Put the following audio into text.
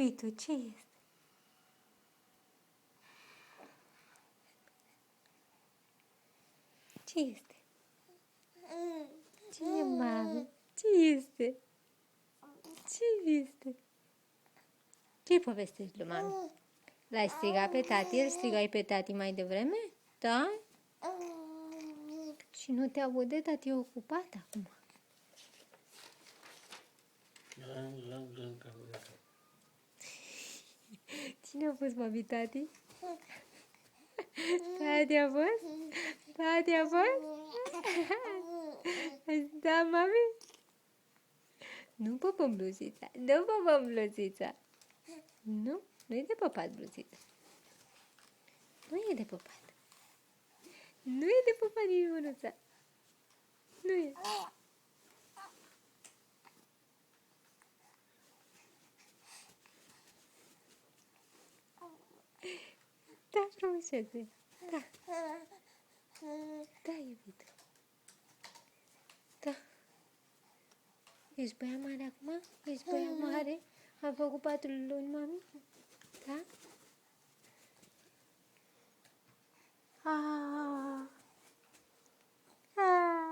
iubitul, ce este? Ce este? Ce e, mami? Ce este? Ce este? Ce-i povestești lui mami? L-ai strigat pe tati? Îl strigai pe tati mai devreme? Da? Și nu te aude, tati e ocupat acum. Cine a fost, mami, tati? Tati a fost? Tati a fost? Da, mami? Nu pupăm bluzița, nu pupăm bluzița. Nu, nu e de pupat bluzița. Nu e de pupat. Nu e de pupat nici mânuța. Nu e. Da, frumusețe. Da. Da, iubito. Da. Ești băiat mare acum? Ești băiat mare? Am făcut 4 luni, mami? Da? Ah. Ah.